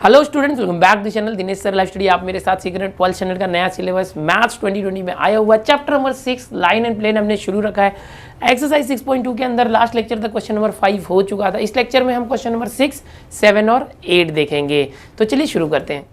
Hello students, welcome back to channel Dinesh sir live study. आप मेरे साथ सीख रहे हैं 12th स्टैंडर्ड का नया सिलेबस मैथ्स 2020 में आया हुआ chapter number 6 line and plane हमने शुरू रखा है। एक्सरसाइज 6.2 के अंदर लास्ट लेक्चर तक क्वेश्चन नंबर 5 हो चुका था। इस लेक्चर में हम क्वेश्चन नंबर 6, 7 और 8 देखेंगे। तो चलिए शुरू करते हैं।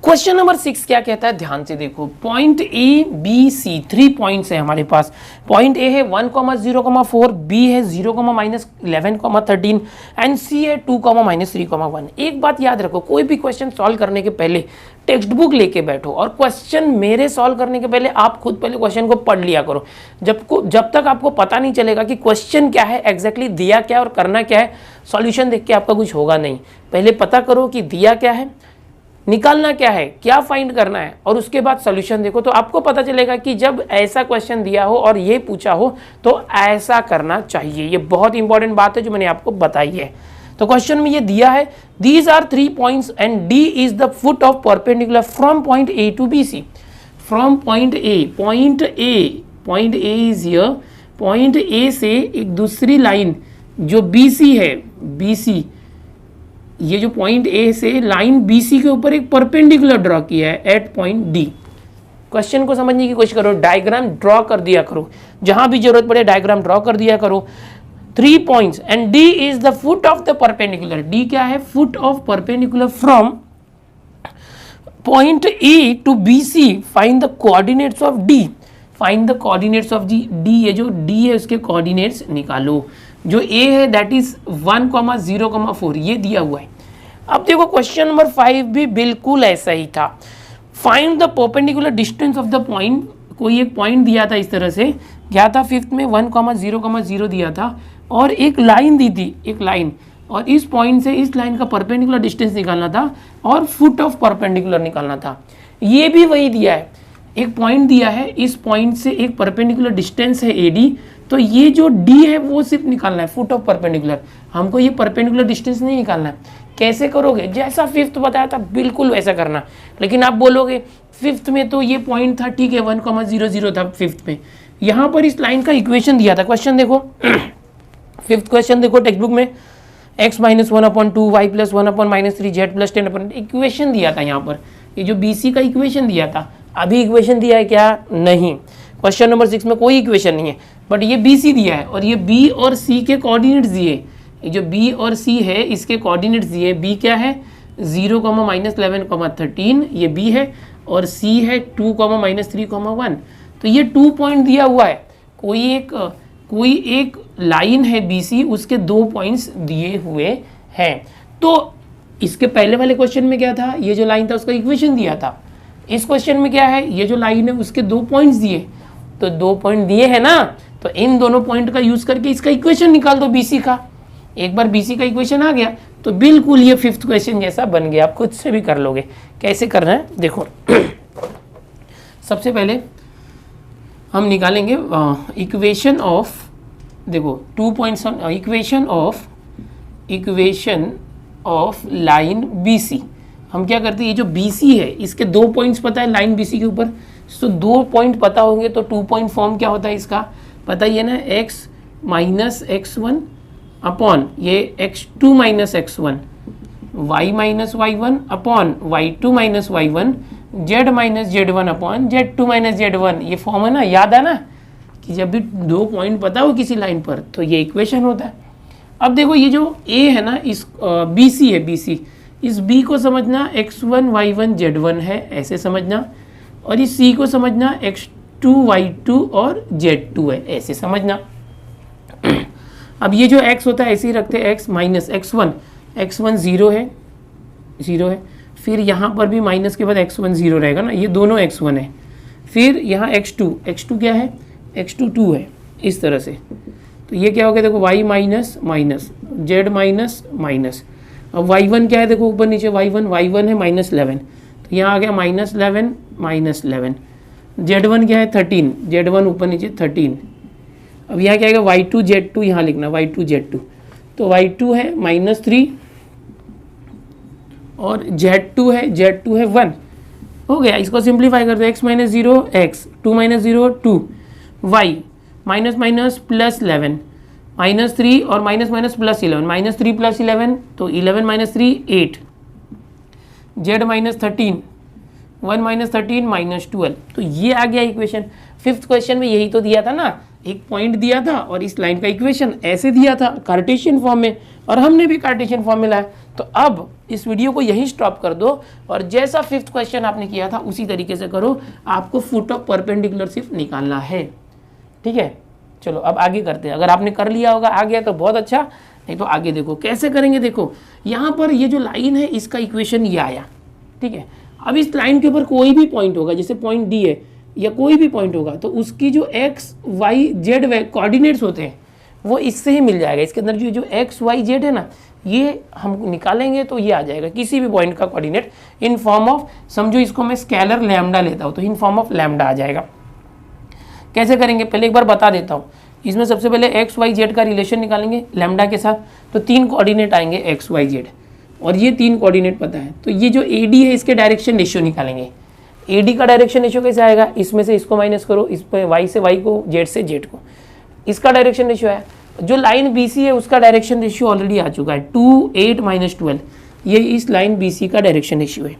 क्वेश्चन नंबर 6 क्या कहता है, ध्यान से देखो। Point A B C 3 points है हमारे पास। पॉइंट ए है 1,0,4, बी है 0,-11,13 एंड सी है 2,-3,1। एक बात याद रखो, कोई भी क्वेश्चन सॉल्व करने के पहले टेक्स्ट बुक लेके बैठो और क्वेश्चन मेरे सॉल्व करने के पहले आप खुद पहले क्वेश्चन को पढ़ लिया करो। जब तक आपको पता नहीं चलेगा कि क्वेश्चन क्या है, एग्जैक्टली दिया क्या और करना क्या है, सॉल्यूशन देख के आपका कुछ होगा नहीं। पहले पता करो कि दिया क्या है, निकालना क्या है, क्या फाइंड करना है, और उसके बाद सॉल्यूशन देखो। तो आपको पता चलेगा कि जब ऐसा क्वेश्चन दिया हो और ये पूछा हो तो ऐसा करना चाहिए। ये बहुत इंपॉर्टेंट बात है जो मैंने आपको बताई है। तो क्वेश्चन में ये दिया है, these are 3 points and D is the foot of perpendicular from point A to B C. From point A is here. Point A से एक दूसरी लाइन जो बी सी है, बी सी, ये जो पॉइंट ए से लाइन बी सी के ऊपर एक परपेंडिकुलर ड्रॉ किया है एट पॉइंट डी। क्वेश्चन को समझने की कोशिश करो, डायग्राम ड्रॉ कर दिया करो, जहां भी जरूरत पड़े डायग्राम ड्रॉ कर दिया करो। 3 points and D is the foot of the perpendicular. D क्या है? Foot of perpendicular from point A to B C. Find the coordinates of D. Find the coordinates of D. ये जो D है उसके coordinates निकालो। जो ए है that is 1,0,4 ये दिया हुआ है। अब देखो क्वेश्चन नंबर 5 भी बिल्कुल ऐसा ही था। Find the perpendicular distance of the point. कोई एक पॉइंट दिया था, इस तरह से क्या था, 5th में 1,0,0 दिया था और एक लाइन दी थी, एक लाइन, और इस पॉइंट से इस लाइन का परपेंडिकुलर डिस्टेंस निकालना था और फुट ऑफ परपेंडिकुलर निकालना था। ये भी वही दिया है, एक पॉइंट दिया है, इस पॉइंट से एक परपेंडिकुलर डिस्टेंस है एडी, तो ये जो डी है वो सिर्फ निकालना है, फुट ऑफ परपेंडिकुलर। हमको ये परपेंडिकुलर डिस्टेंस नहीं निकालना है। कैसे करोगे? जैसा 5th बताया था बिल्कुल वैसा करना। लेकिन आप बोलोगे 5th में तो ये पॉइंट था, ठीक है, 1,0,0 था 5th में। यहाँ पर इस लाइन का इक्वेशन दिया था। क्वेश्चन देखो 5th क्वेश्चन देखो टेक्स्ट बुक में, x - 1/2 y + 1/-3 z + 10/, इक्वेशन दिया था यहाँ पर। ये जो बी सी का इक्वेशन दिया था, अभी इक्वेशन दिया है क्या? नहीं। क्वेश्चन नंबर 6 में कोई इक्वेशन नहीं है, बट ये बी सी दिया है और ये बी और सी के कोऑर्डिनेट्स दिए। ये जो बी और सी है इसके कोऑर्डिनेट्स दिए। बी क्या है? 0,-11,13 ये बी है, और सी है 2,-3,1। तो ये 2 पॉइंट दिया हुआ है। कोई एक लाइन है बी सी, उसके 2 पॉइंट्स दिए हुए हैं। तो इसके पहले वाले क्वेश्चन में क्या था? ये जो लाइन था उसका इक्वेशन दिया था। इस क्वेश्चन में क्या है? ये जो लाइन है उसके 2 पॉइंट्स दिए। तो 2 पॉइंट दिए हैं ना, तो इन दोनों पॉइंट का यूज करके इसका इक्वेशन निकाल दो बीसी का। एक बार बीसी का इक्वेशन आ गया तो बिल्कुल ये 5th क्वेश्चन जैसा बन गया। आप खुद से भी कर लोगे। कैसे करना है देखो। सबसे पहले हम निकालेंगे इक्वेशन ऑफ, देखो 2 points, equation of line BC. हम क्या करते हैं, ये जो BC है इसके 2 पॉइंट्स पता है लाइन BC के ऊपर, तो 2 पॉइंट पता होंगे तो 2 पॉइंट फॉर्म क्या होता है इसका पता ही है ना, x - x1 अपॉन ये x2 - x1, y - y1 upon y2 - y1, z - z1 upon z2 - z1। ये फॉर्म है ना, याद है ना, कि जब भी 2 पॉइंट पता हो किसी लाइन पर तो ये इक्वेशन होता है। अब देखो ये जो a है ना, इस BC है, BC, इस B को समझना x1 y1 z1 है, ऐसे समझना, और इस C को समझना x2 y2 और z2 है, ऐसे समझना। अब ये जो x होता है ऐसे ही रखते हैं, x - x1, x1 0 है, 0 है, फिर यहाँ पर भी माइनस के बाद x1 0 रहेगा ना, ये दोनों x1 है। फिर यहाँ x2 क्या है? x2 2 है, इस तरह से। तो ये क्या हो गया देखो, y minus minus, z minus minus. अब y1 क्या है देखो, ऊपर नीचे y1 है -11, तो यहाँ आ गया -11 -11। z1 क्या है? 13, z1 ऊपर नीचे 13। अब यहाँ क्या आएगा? y2 z2, यहाँ लिखना y2 z2। तो y2 है -3 और z2 है 1। हो गया, इसको सिंप्लीफाई करते हैं, x - 0 x, 2 - 0 2, y minus minus +11, -3 और माइनस माइनस प्लस 11, -3 + 11 तो 11 - 3 8, z -13, 1 - 13 -12, तो ये आ गया इक्वेशन। फिफ्थ क्वेश्चन में यही तो दिया था ना, एक पॉइंट दिया था और इस लाइन का इक्वेशन ऐसे दिया था कार्टेशियन फॉर्म में, और हमने भी कार्टेशियन फॉर्म में लाया। तो अब इस वीडियो को यहीं स्टॉप कर दो और जैसा फिफ्थ क्वेश्चन आपने किया था उसी तरीके से करो, आपको फुट ऑफ परपेंडिकुलर सिर्फ निकालना है। ठीक है, चलो अब आगे करते हैं। अगर आपने कर लिया होगा आ गया तो बहुत अच्छा, नहीं तो आगे देखो कैसे करेंगे। देखो यहाँ पर ये जो लाइन है इसका इक्वेशन ये आया, ठीक है। अब इस लाइन के ऊपर कोई भी पॉइंट होगा, जैसे पॉइंट डी है या कोई भी पॉइंट होगा, तो उसकी जो एक्स वाई जेड कोऑर्डिनेट्स होते हैं वो इससे ही मिल जाएगा। इसके अंदर जो एक्स वाई जेड है ना, ये हम निकालेंगे तो ये आ जाएगा किसी भी पॉइंट का कोऑर्डिनेट इन फॉर्म ऑफ, समझो इसको मैं स्केलर लैम्डा लेता हूँ तो इन फॉर्म ऑफ लैम्डा आ जाएगा। कैसे करेंगे पहले एक बार बता देता हूँ। इसमें सबसे पहले एक्स वाई जेड का रिलेशन निकालेंगे लैम्डा के साथ, तो 3 कोऑर्डिनेट आएंगे एक्स वाई जेड, और ये 3 कोऑर्डिनेट पता है। तो ये जो ए डी है इसके डायरेक्शन रेशियो निकालेंगे। ए डी का डायरेक्शन रेशियो कैसे आएगा, इसमें से इसको माइनस करो, इस पर वाई से वाई को, जेड से जेड को, इसका डायरेक्शन रेशियो है। जो लाइन बी सी है उसका डायरेक्शन रेशियो ऑलरेडी आ चुका है 2 8 -12, ये इस लाइन बी सी का डायरेक्शन रेशियो है।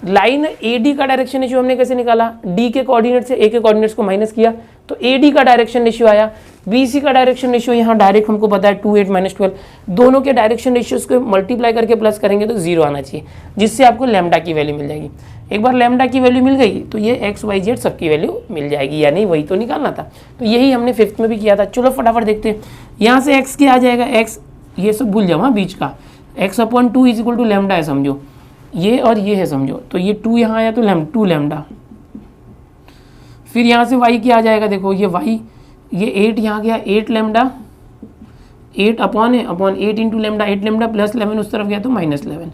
लाइन ए डी का डायरेक्शन रेशियो हमने कैसे निकाला, डी के कोऑर्डिनेट से ए के कोऑर्डिनेट्स को माइनस किया तो ए डी का डायरेक्शन रेशियो आया। बी सी का डायरेक्शन रेशियो यहाँ डायरेक्ट हमको पता है 2 8 -12, दोनों के डायरेक्शन रेशियोज को मल्टीप्लाई करके प्लस करेंगे तो 0 आना चाहिए, जिससे आपको लैम्डा की वैल्यू मिल जाएगी। एक बार लैम्डा की वैल्यू मिल गई तो ये एक्स वाई जेड सबकी वैल्यू मिल जाएगी, या नहीं वही तो निकालना था। तो यही हमने फिफ्थ में भी किया था। चलो फटाफट देखते हैं। यहाँ से एक्स क्या आ जाएगा, एक्स ये सब भूल जाओ, हाँ बीच का x/2 = लैम्डा है समझो, ये और ये है समझो, तो ये 2 यहाँ आया तो 2 लैम्डा। फिर यहाँ से y क्या आ जाएगा, देखो ये y, ये 8 यहाँ गया 8 लैम्डा, 8 अपॉन है अपॉन 8 × लैम्डा, 8 लैम्डा प्लस 11 उस तरफ गया तो -11।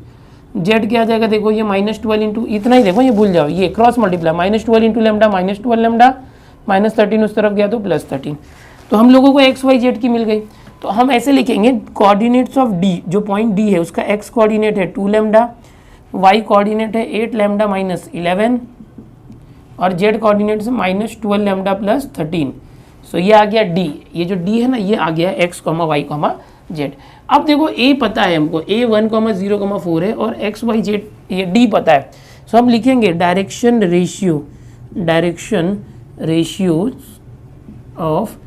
z क्या आ जाएगा, देखो ये -12 इतना ही, देखो ये भूल जाओ, ये क्रॉस मल्टीप्लाई -12 × लैम्डा -12 लैम्डा, -13 उस तरफ गया तो +13। तो हम लोगों को एक्स वाई जेड की मिल गई। तो हम ऐसे लिखेंगे कोऑर्डिनेट्स ऑफ डी, जो पॉइंट डी है उसका x कोऑर्डिनेट है 2 लैम्डा, y कोऑर्डिनेट है 8 लैम्डा -11 और z कोऑर्डिनेट से -12 लैम्डा प्लस 13। सो ये आ गया d, ये जो d है ना ये आ गया x, y, z। अब देखो a पता है हमको, a 1, 0, 4 है और x y z ये d पता है। सो हम लिखेंगे direction ratio of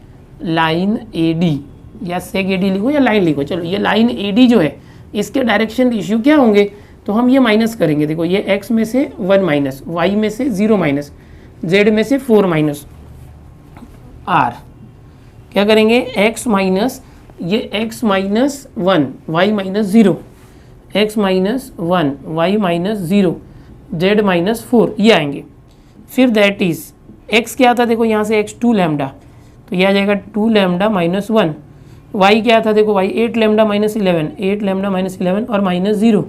line A D, या सेक ए डी लिखो या लाइन लिखो, चलो ये लाइन ए डी जो है इसके डायरेक्शन रेशियो क्या होंगे, तो हम ये माइनस करेंगे। देखो ये x में से 1 माइनस, y में से 0 माइनस, z में से 4 माइनस r, क्या करेंगे x माइनस, ये x minus 1 y minus 0, x minus 1 y minus 0 z minus 4 ये आएंगे। फिर दैट इज x क्या था, देखो यहाँ से x 2 लैम्डा, तो ये आ जाएगा 2 लैम्डा -1। y क्या था, देखो y 8 लैम्डा -11, 8 लैम्डा -11 और -0।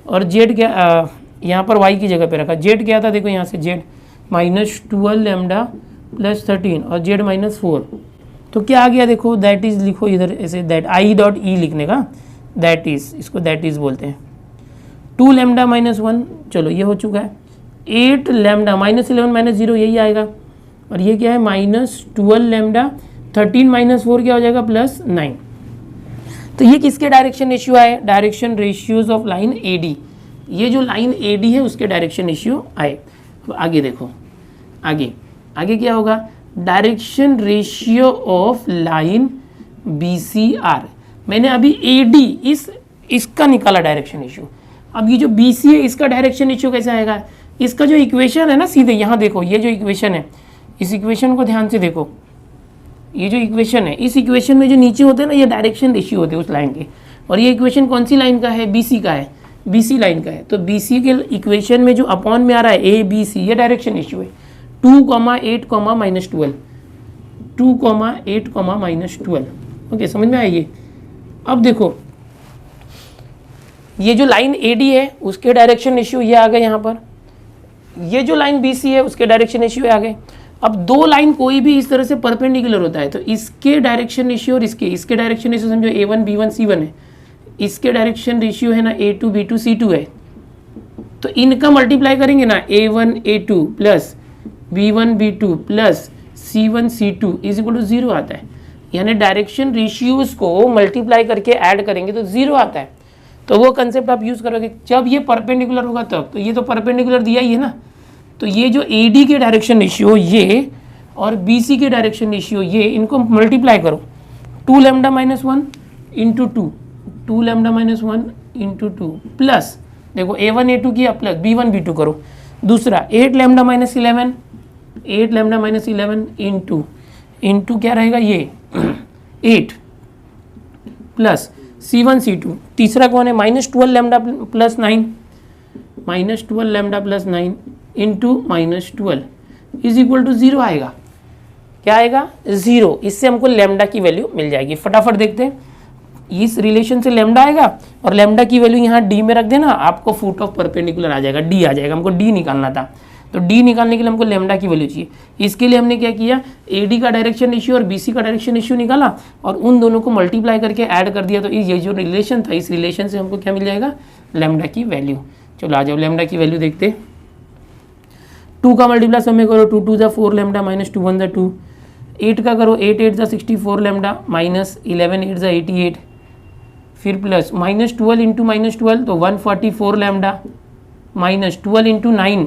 और z क्या यहाँ पर y की जगह पे रखा, z क्या था, देखो यहाँ से z -12 लैम्डा प्लस 13 और z -4। तो क्या आ गया, देखो दैट इज लिखो इधर ऐसे, दैट i.e लिखने का, दैट इज, इसको दैट इज बोलते हैं। 2 लैम्डा -1, चलो ये हो चुका है। 8 लैम्डा -11 -0 यही आएगा, और ये क्या है -12 लैम्डा, 13 -4 क्या हो जाएगा +9। तो ये किसके डायरेक्शन रेशियो आए, direction ratios of line A D, ये जो लाइन ए डी है उसके डायरेक्शन रेशियो आए। तो आगे देखो, आगे क्या होगा, direction ratio of line B C are. मैंने अभी ए डी इसका निकाला डायरेक्शन रेशियो, अब ये जो बी सी है इसका डायरेक्शन रेशियो कैसे आएगा, इसका जो इक्वेशन है ना सीधे यहाँ देखो, ये जो इक्वेशन है इस इक्वेशन को ध्यान से देखो, ये जो इक्वेशन है इस इक्वेशन में जो नीचे होते हैं ना ये डायरेक्शन रेशियो होते हैं उस लाइन के, और ये इक्वेशन कौन सी लाइन का है, बीसी का है, बीसी लाइन का है। तो बीसी के इक्वेशन में जो अपॉन में आ रहा है ए बी सी, ये डायरेक्शन रेशियो है 2, 8, -12, 2, 8, -12। ओके समझ में आया ये। अब देखो ये जो लाइन ए डी है उसके डायरेक्शन रेशियो ये आ गए यहाँ पर, ये जो लाइन बी सी है उसके डायरेक्शन रेशियो आ गए। अब दो लाइन कोई भी इस तरह से परपेंडिकुलर होता है तो इसके डायरेक्शन रेशियो और इसके डायरेक्शन रेशियो समझो A1 B1 C1 है, इसके डायरेक्शन रेशियो है ना A2 B2 C2 है, तो इनका मल्टीप्लाई करेंगे ना A1 A2 plus B1 B2 plus C1 C2 is equal to 0 आता है। यानी डायरेक्शन रेशियोज को मल्टीप्लाई करके ऐड करेंगे तो 0 आता है। तो वो कंसेप्ट आप यूज़ करोगे जब ये परपेंडिकुलर होगा तब। तो ये तो परपेंडिकुलर दिया ही है ना, तो ये जो AD के डायरेक्शन रेशियो ये और BC के डायरेक्शन रेशियो ये, इनको मल्टीप्लाई करो 2 lambda minus 1 into 2 lambda minus 1 into 2 plus देखो A1 A2 किया प्लस B1 B2 करो। दूसरा 8 लैम्डा माइनस 11 इंटू क्या रहेगा ये 8 प्लस C1 C2। तीसरा कौन है -12 lambda plus 9 into -12 is equal to 0 आएगा। क्या आएगा 0। इससे हमको लैम्डा की वैल्यू मिल जाएगी। फटाफट देखते हैं, इस रिलेशन से लैम्डा आएगा और लैम्डा की वैल्यू यहाँ D में रख देना, आपको फुट ऑफ परपेंडिकुलर आ जाएगा, D आ जाएगा। हमको D निकालना था, तो D निकालने के लिए हमको लैम्डा की वैल्यू चाहिए। इसके लिए हमने क्या किया, AD का डायरेक्शन रेशियो और BC का डायरेक्शन रेशियो निकाला और उन दोनों को मल्टीप्लाई करके ऐड कर दिया। तो ये जो रिलेशन था, इस रिलेशन से हमको क्या मिल जाएगा, लैम्डा की वैल्यू। चलो आ जाओ लैम्डा की वैल्यू देखते। 2 का मल्टीप्लाई सब में करो, 2 2 = 4 लैम्डा माइनस 2 1 = 2। 8 का करो, 8 8 = 64 लैम्डा माइनस 11 8 = 88। फिर प्लस -12 इंटू -12 तो 144 लैम्डा माइनस 12 इंटू 9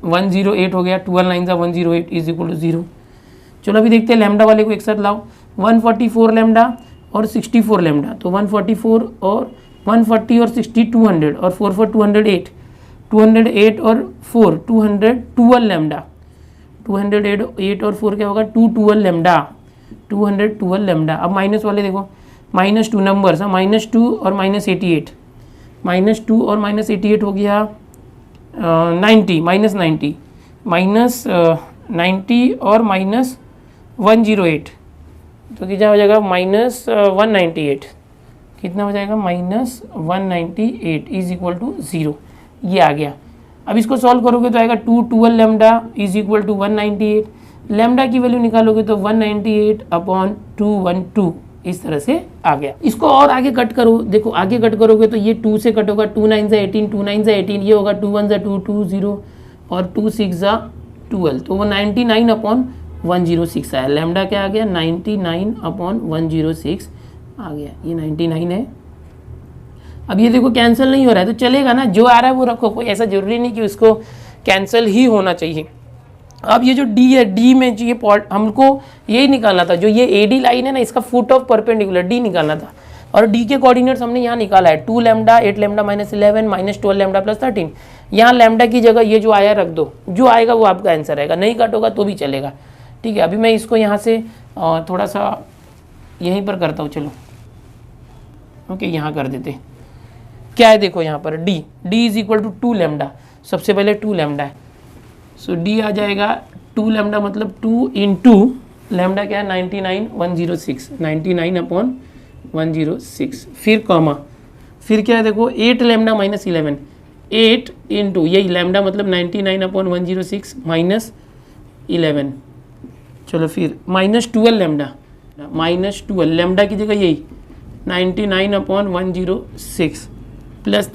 108 हो गया। 12 9 = 108 इज इक्वल टू 0। चलो अभी देखते हैं लैम्डा वाले को एक साथ लाओ। 144 लैम्डा और 64 लैम्डा, तो 144 और 140 और 60 200 और 4 4 208 208 और 4 212 लैम्डा। 208 और 4 क्या होगा 212 लैम्डा 212 लैम्डा। अब माइनस वाले देखो, -2 नंबर्स, -2 और -88, -2 और -88 हो गया 90 -90 -90 और -108, तो कितना हो जाएगा -198। कितना हो जाएगा -198 इज इक्वल टू 0। ये आ गया। अब इसको सॉल्व करोगे तो आएगा 212 lambda is equal to 198। Lambda की वैल्यू निकालोगे तो 198/212 इस तरह से आ गया। इसको और आगे कट करो, देखो आगे कट करोगे तो ये 2 से कट होगा, 2 9 = 18 2 9 = 18, ये होगा 2 1 = 2 2 0 और 2 6 = 12, तो वो 99/106 आया। लैम्डा क्या आ गया 99/106 आ गया। ये 99 है। अब ये देखो कैंसिल नहीं हो रहा है तो चलेगा ना, जो आ रहा है वो रखो, कोई ऐसा जरूरी नहीं कि उसको कैंसिल ही होना चाहिए। अब ये जो D है, D में जो ये पॉइंट हमको यही निकालना था, जो ये AD लाइन है ना, इसका फुट ऑफ परपेंडिकुलर D निकालना था। और D के कोऑर्डिनेट्स हमने यहाँ निकाला है 2 लैम्डा 8 लैम्डा -11 -12 लैम्डा प्लस 13। यहाँ लैम्डा की जगह ये जो आया रख दो, जो आएगा वो आपका आंसर आएगा, नहीं कट होगा तो भी चलेगा। ठीक है, अभी मैं इसको यहाँ से थोड़ा सा यहीं पर करता हूँ। चलो ओके, यहाँ कर देते। क्या है देखो यहाँ पर D is equal to 2 lambda. सबसे पहले 2 लैम्डा है, सो D आ जाएगा 2 लैम्डा मतलब 2 इंटू लैम्डा क्या है 99/106 99/106। फिर कॉमा, फिर क्या है देखो 8 लैम्डा माइनस 11 8 इंटू यही लैम्डा मतलब 99/106 माइनस 11। चलो फिर -12 लैम्डा -12 लैम्डा की जगह यही 99/106 प्लस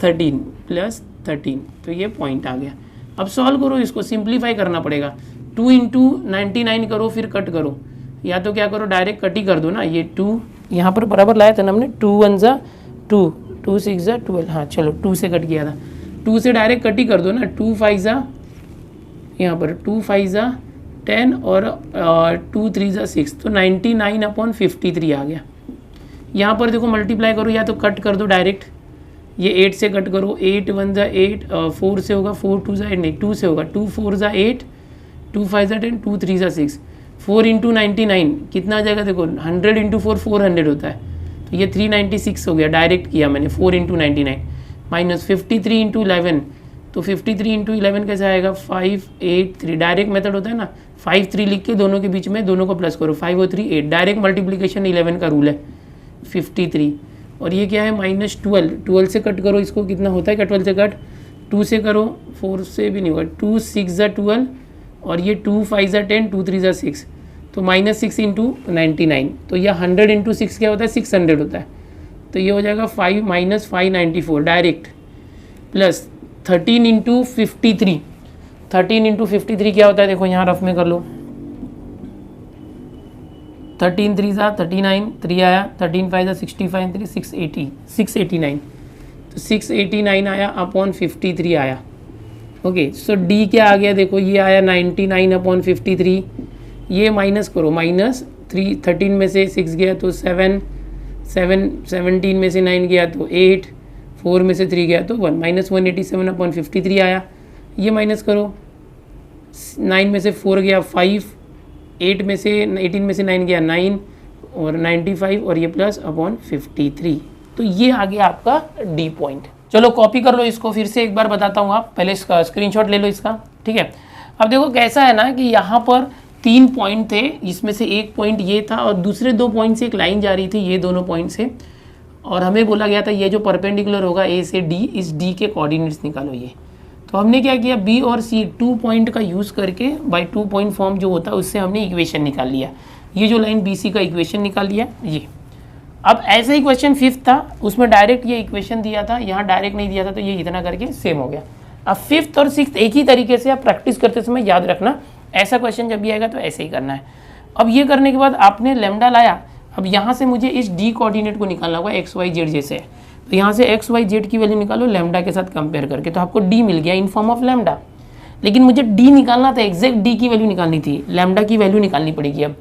13 तो ये पॉइंट आ गया। अब सॉल्व करो, इसको सिंप्लीफाई करना पड़ेगा। 2 इंटू 99 करो, फिर कट करो, या तो क्या करो डायरेक्ट कट ही कर दो ना। ये 2 यहाँ पर बराबर लाया था ना हमने, 2 1 = 2 2 6 = 12। हाँ चलो 2 से कट किया था, 2 से डायरेक्ट कट ही कर दो ना। 2 5 यहाँ पर 2 5 = 10 और 2 3 = 6, तो 99/53 आ गया। यहाँ पर देखो मल्टीप्लाई करो, या तो कट कर दो डायरेक्ट, ये 8 से कट करो, 8 1 = 8 4 से होगा, 4 2 = 8 नहीं 2 से होगा, 2 4 = 8 2 5 = 10 2 3 = 6 4 इंटू 99 कितना आ जाएगा देखो 100 इंटू 4 400 होता है, तो ये 396 हो गया। डायरेक्ट किया मैंने 4 इंटू 99 माइनस 53 इंटू 11, तो 53 इंटू 11 कैसे आएगा 583। डायरेक्ट मेथड होता है ना, 5 3 लिख के दोनों के बीच में दोनों को प्लस करो, 5 और 3 8। डायरेक्ट मल्टीप्लीकेशन 11 का रूल है 53। और ये क्या है -12 से कट करो, इसको कितना होता है क्या 12 से कट 2 से करो, 4 से भी नहीं होगा, 2 6 = 12 और ये 2 5 = 10 2 3 = 6, तो -6 इंटू 99, तो यह 100 इंटू 6 क्या होता है 600 होता है, तो ये हो जाएगा 5 - 594 डायरेक्ट, प्लस 13 इंटू 53 13 इंटू 53 क्या होता है देखो यहाँ रफ में कर लो, 13 3 सा 39, 3 आया, 13 5 सा 65, 3 680, 689, तो 689 आया अपॉन 53 आया। ओके, सो डी क्या आ गया, देखो ये आया 99 अपॉन 53, ये माइनस करो, माइनस 13 में से 6 गया तो 7, 17 में से 9 गया तो 8, 4 में से 3 गया तो 1, माइनस 187 अपॉन 53 आया। ये माइनस करो, 9 में से 4 गया 5, 18 में से 9 गया 9 और 95 और ये प्लस अपॉन 53, तो ये आ गया आपका डी पॉइंट। चलो कॉपी कर लो इसको, फिर से एक बार बताता हूँ, आप पहले इसका स्क्रीनशॉट ले लो इसका, ठीक है। अब देखो कैसा है ना कि यहाँ पर 3 पॉइंट थे, इसमें से एक पॉइंट ये था और दूसरे 2 पॉइंट से एक लाइन जा रही थी, ये दोनों पॉइंट से, और हमें बोला गया था ये जो परपेंडिकुलर होगा ए से डी, इस डी के कोऑर्डिनेट्स निकालो ये। तो हमने क्या किया, बी और सी 2 पॉइंट का यूज़ करके बाय 2 पॉइंट फॉर्म जो होता है उससे हमने इक्वेशन निकाल लिया। ये जो लाइन बी सी का इक्वेशन निकाल लिया ये। अब ऐसा ही क्वेश्चन 5th था, उसमें डायरेक्ट ये इक्वेशन दिया था, यहाँ डायरेक्ट नहीं दिया था, तो ये इतना करके सेम हो गया। अब 5th और 6th एक ही तरीके से आप प्रैक्टिस करते समय याद रखना, ऐसा क्वेश्चन जब भी आएगा तो ऐसे ही करना है। अब ये करने के बाद आपने लैम्डा लाया, अब यहाँ से मुझे इस डी कोऑर्डिनेट को निकालना होगा एक्स वाई जेड जैसे, तो यहाँ से एक्स वाई जेड की वैल्यू निकालो लैम्डा के साथ कंपेयर करके, तो आपको डी मिल गया इन फॉर्म ऑफ लैम्डा। लेकिन मुझे डी निकालना था, एग्जैक्ट डी की वैल्यू निकालनी थी, लैम्डा की वैल्यू निकालनी पड़ेगी। अब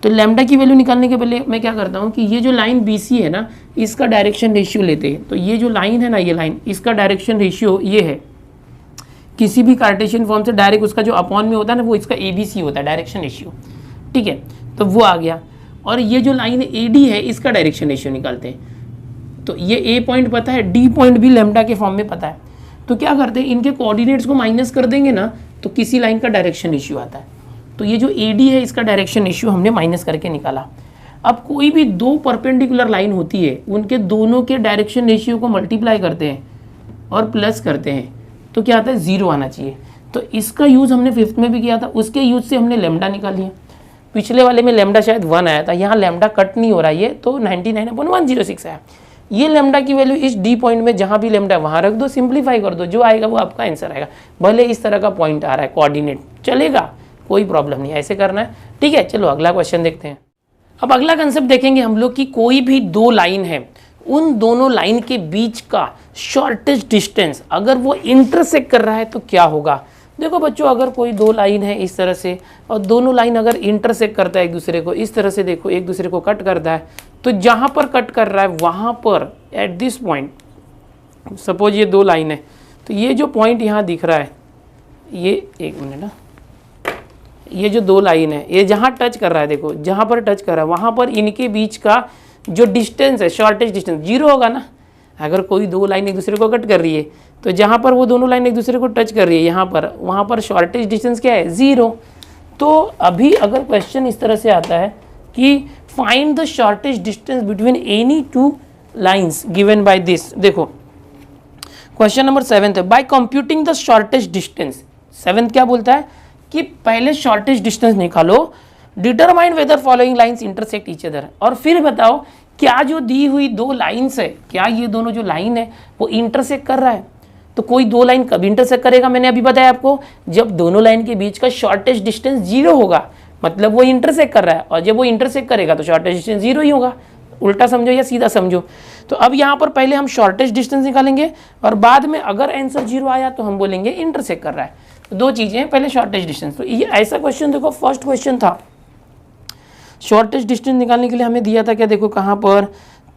तो लैम्डा की वैल्यू निकालने के पहले मैं क्या करता हूँ कि ये जो लाइन बी सी है ना, इसका डायरेक्शन रेशियो लेते हैं। तो ये जो लाइन है ना, ये लाइन, इसका डायरेक्शन रेशियो ये है, किसी भी कार्टेशियन फॉर्म से डायरेक्ट उसका जो अपॉन में होता है ना, वो इसका ABC होता है डायरेक्शन रेशियो, ठीक है, तो वो आ गया। और ये जो लाइन AD है, इसका डायरेक्शन रेशियो निकालते हैं। तो ये A पॉइंट पता है, D पॉइंट भी लैम्डा के फॉर्म में पता है, तो क्या करते हैं, इनके कोऑर्डिनेट्स को माइनस कर देंगे ना, तो किसी लाइन का डायरेक्शन रेशियो आता है। तो ये जो AD है, इसका डायरेक्शन रेशियो हमने माइनस करके निकाला। अब कोई भी 2 परपेंडिकुलर लाइन होती है, उनके दोनों के डायरेक्शन रेशियो को मल्टीप्लाई करते हैं और प्लस करते हैं, तो क्या आता है, 0 आना चाहिए। तो इसका यूज़ हमने 5th में भी किया था, उसके यूज़ से हमने लैम्डा निकाल लिया। पिछले वाले में लैम्डा शायद 1 आया था, यहाँ लैम्डा कट नहीं हो रहा है, तो 99/106 आया। ये लैम्डा की वैल्यू इस डी पॉइंट में जहाँ भी लैम्डा वहाँ रख दो, सिंप्लीफाई कर दो, जो आएगा वो आपका आंसर आएगा। भले इस तरह का पॉइंट आ रहा है कोऑर्डिनेट, चलेगा, कोई प्रॉब्लम नहीं, ऐसे करना है, ठीक है। चलो अगला क्वेश्चन देखते हैं। अब अगला कंसेप्ट देखेंगे हम लोग कि कोई भी 2 लाइन है, उन दोनों लाइन के बीच का शॉर्टेस्ट डिस्टेंस अगर वो इंटरसेक्ट कर रहा है तो क्या होगा। देखो बच्चों, अगर कोई 2 लाइन है इस तरह से, और दोनों लाइन अगर इंटरसेक्ट करता है एक दूसरे को, इस तरह से देखो एक दूसरे को कट करता है, तो जहाँ पर कट कर रहा है वहाँ पर एट दिस पॉइंट, सपोज ये 2 लाइन है, तो ये जो पॉइंट यहाँ दिख रहा है, ये एक मिनट ना, ये जो 2 लाइन है, ये जहाँ टच कर रहा है, देखो जहाँ पर टच कर रहा है वहाँ पर इनके बीच का जो डिस्टेंस है, शॉर्टेज डिस्टेंस 0 होगा ना। अगर कोई 2 लाइन एक दूसरे को कट कर रही है, तो जहाँ पर वो दोनों लाइन एक दूसरे को टच कर रही है, यहाँ पर, वहाँ पर शॉर्टेज डिस्टेंस क्या है, 0। तो अभी अगर क्वेश्चन इस तरह से आता है कि find the shortest distance between any 2 lines given by this, देखो क्वेश्चन नंबर 7 है, by computing the shortest distance. 7 क्या बोलता है कि पहले शॉर्टेज डिस्टेंस निकालो, determine whether following lines intersect each other, और फिर बताओ क्या जो दी हुई 2 लाइन्स है, क्या ये दोनों जो लाइन है वो इंटरसेक्ट कर रहा है। तो कोई 2 लाइन कब इंटरसेक्ट करेगा, मैंने अभी बताया आपको, जब दोनों लाइन के बीच का शॉर्टेज डिस्टेंस 0 होगा, मतलब वो इंटरसेक्ट कर रहा है, और जब वो इंटरसेक्ट करेगा तो शॉर्टेज डिस्टेंस 0 ही होगा। उल्टा समझो या सीधा समझो। तो अब यहाँ पर पहले हम शॉर्टेज डिस्टेंस निकालेंगे, और बाद में अगर आंसर 0 आया तो हम बोलेंगे इंटरसेक्ट कर रहा है। तो 2 चीज़ें हैं, पहले शॉर्टेज डिस्टेंस। तो ये ऐसा क्वेश्चन देखो, फर्स्ट क्वेश्चन था, शॉर्टेज डिस्टेंस निकालने के लिए हमें दिया था क्या, देखो कहाँ पर,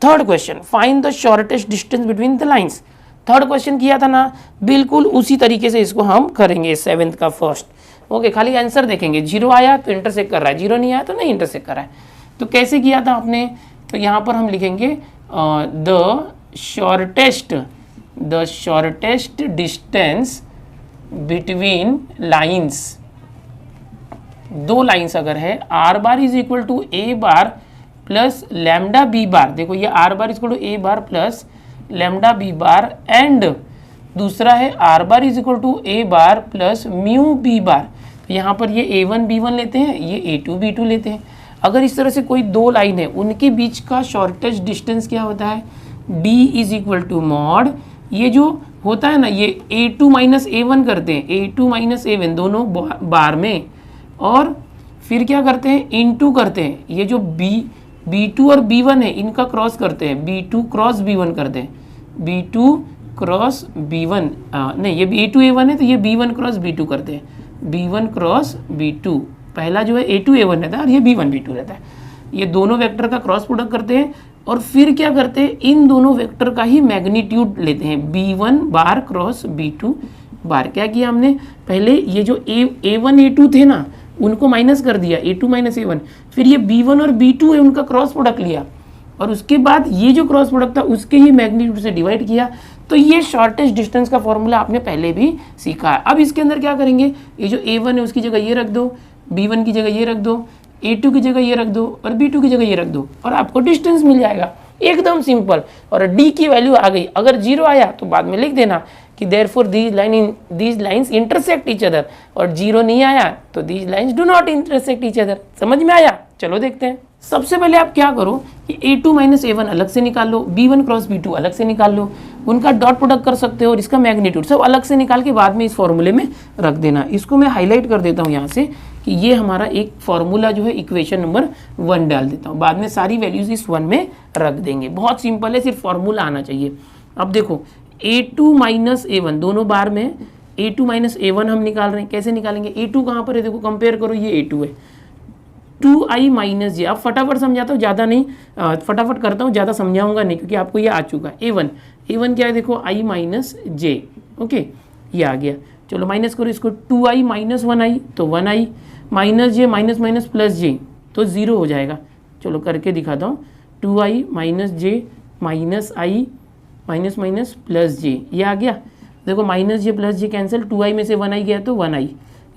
3rd question, find the shortest distance between the lines. 3rd question किया था ना, बिल्कुल उसी तरीके से इसको हम करेंगे 7th का फर्स्ट। ओके, खाली आंसर देखेंगे, 0 आया तो इंटरसेक्ट कर रहा है, 0 नहीं आया तो नहीं इंटरसेक्ट कर रहा है। तो कैसे किया था आपने, तो यहाँ पर हम लिखेंगे the shortest distance between lines, 2 lines अगर है, r bar is equal to a bar plus lambda b bar, देखो ये r bar is equal to a bar plus lambda b bar, and दूसरा है r bar is equal to a bar plus mu b bar. तो यहाँ पर ये A1 B1 लेते हैं, ये A2 B2 लेते हैं। अगर इस तरह से कोई 2 लाइन है, उनके बीच का शॉर्टेज डिस्टेंस क्या होता है, D is equal to mod, ये जो होता है ना, ये A2 माइनस A1 करते हैं, A2 माइनस A1 दोनों बार में, और फिर क्या करते हैं, इनटू करते हैं, ये जो B2 और B1 है इनका क्रॉस करते हैं, B2 क्रॉस B1 करते हैं, B2 क्रॉस B1 नहीं, ये A2 A1 है तो ये B1 क्रॉस B2 करते हैं, B1 क्रॉस B2, पहला जो है A2 A1 रहता है और ये B1 B2 रहता है। ये दोनों वेक्टर का क्रॉस प्रोडक्ट करते हैं और फिर क्या करते हैं, इन दोनों वेक्टर का ही मैग्नीट्यूड लेते हैं, B1 बार क्रॉस B2 बार। क्या किया हमने, पहले ये जो A1 A2 थे ना उनको माइनस कर दिया, A2 माइनस A1, फिर ये B1 और B2 है उनका क्रॉस प्रोडक्ट लिया और उसके बाद ये जो क्रॉस प्रोडक्ट था उसके ही मैग्नीट्यूड से डिवाइड किया। तो ये शॉर्टेस्ट डिस्टेंस का फॉर्मूला आपने पहले भी सीखा है। अब इसके अंदर क्या करेंगे, ये जो A1 है उसकी जगह ये रख दो, B1 की जगह ये रख दो, A2 की जगह ये रख दो और B2 की जगह ये रख दो और आपको डिस्टेंस मिल जाएगा, एकदम सिंपल। और D की वैल्यू आ गई, अगर 0 आया तो बाद में लिख देना कि therefore these lines intersect each other, और 0 नहीं आया तो these lines do not intersect each other. समझ में आया? चलो देखते हैं। सबसे पहले आप क्या करो कि A2 माइनस A1 अलग से निकाल लो, B1 क्रॉस B2 अलग से निकाल लो, उनका डॉट प्रोडक्ट कर सकते हो और इसका मैग्नीट्यूड सब अलग से निकाल के बाद में इस फॉर्मूले में रख देना। इसको मैं हाईलाइट कर देता हूँ यहाँ से कि ये हमारा एक फॉर्मूला जो है इक्वेशन नंबर 1 डाल देता हूँ, बाद में सारी वैल्यूज इस 1 में रख देंगे। बहुत सिंपल है, सिर्फ फॉर्मूला आना चाहिए। अब देखो A2 माइनस A1 दोनों बार में A2 माइनस A1 हम निकाल रहे हैं, कैसे निकालेंगे, A2 कहाँ पर है, देखो कंपेयर करो, ये A2 है, 2i माइनस जे। अब फटाफट समझाता हूँ, ज़्यादा नहीं, फटाफट करता हूँ, ज़्यादा समझाऊंगा नहीं क्योंकि आपको ये आ चुका है। A1 क्या है, देखो i माइनस जे, ओके ये आ गया। चलो माइनस करो इसको, 2i माइनस 1i तो 1i, minus J minus minus plus J तो 0 हो जाएगा। चलो करके दिखाता हूँ, 2i minus J minus i minus minus plus J, ये आ गया। देखो minus J plus J cancel, 2i में से 1i गया तो 1i,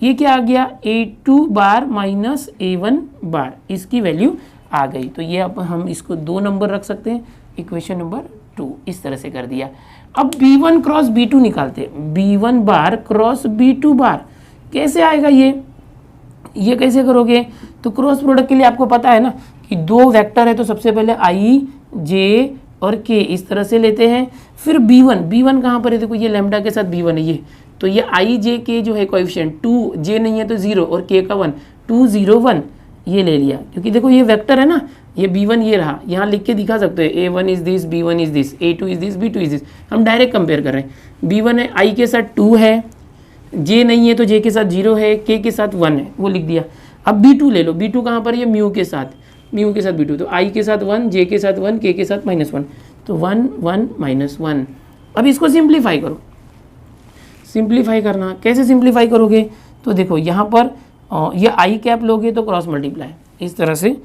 ये क्या आ गया, A2 बार माइनस A1 बार, इसकी वैल्यू आ गई। तो ये अब हम इसको 2 नंबर रख सकते हैं, इक्वेशन नंबर 2 इस तरह से कर दिया। अब B1 क्रॉस B2 निकालते हैं, B1 बार क्रॉस B2 बार कैसे आएगा, ये कैसे करोगे, तो क्रॉस प्रोडक्ट के लिए आपको पता है ना कि 2 वेक्टर है तो सबसे पहले i j और k इस तरह से लेते हैं। फिर B1 कहाँ पर है, देखो ये लैम्डा के साथ B1 है, ये तो ये i j k जो है कोएफिशिएंट, 2 j नहीं है तो 0 और k का 1, 2 0 1 ये ले लिया, क्योंकि देखो ये वेक्टर है ना, ये B1 ये रहा, यहाँ लिख के दिखा सकते हैं A1 is this, B1 is this, A2 is this, B2 is this. हम डायरेक्ट कंपेयर कर रहे हैं, B1 है i के साथ 2 है, j नहीं है तो j के साथ 0 है, k के साथ 1 है, वो लिख दिया। अब B2 ले लो, B2 कहाँ पर, ये म्यू के साथ B2, तो i के साथ 1, j के साथ 1, k के साथ -1, तो 1 1 -1। अब इसको सिंप्लीफाई करो, सिंप्लीफाई करना, कैसे सिंप्लीफाई करोगे, तो देखो यहाँ पर ये आई कैप लोगे तो क्रॉस मल्टीप्लाई, इस तरह से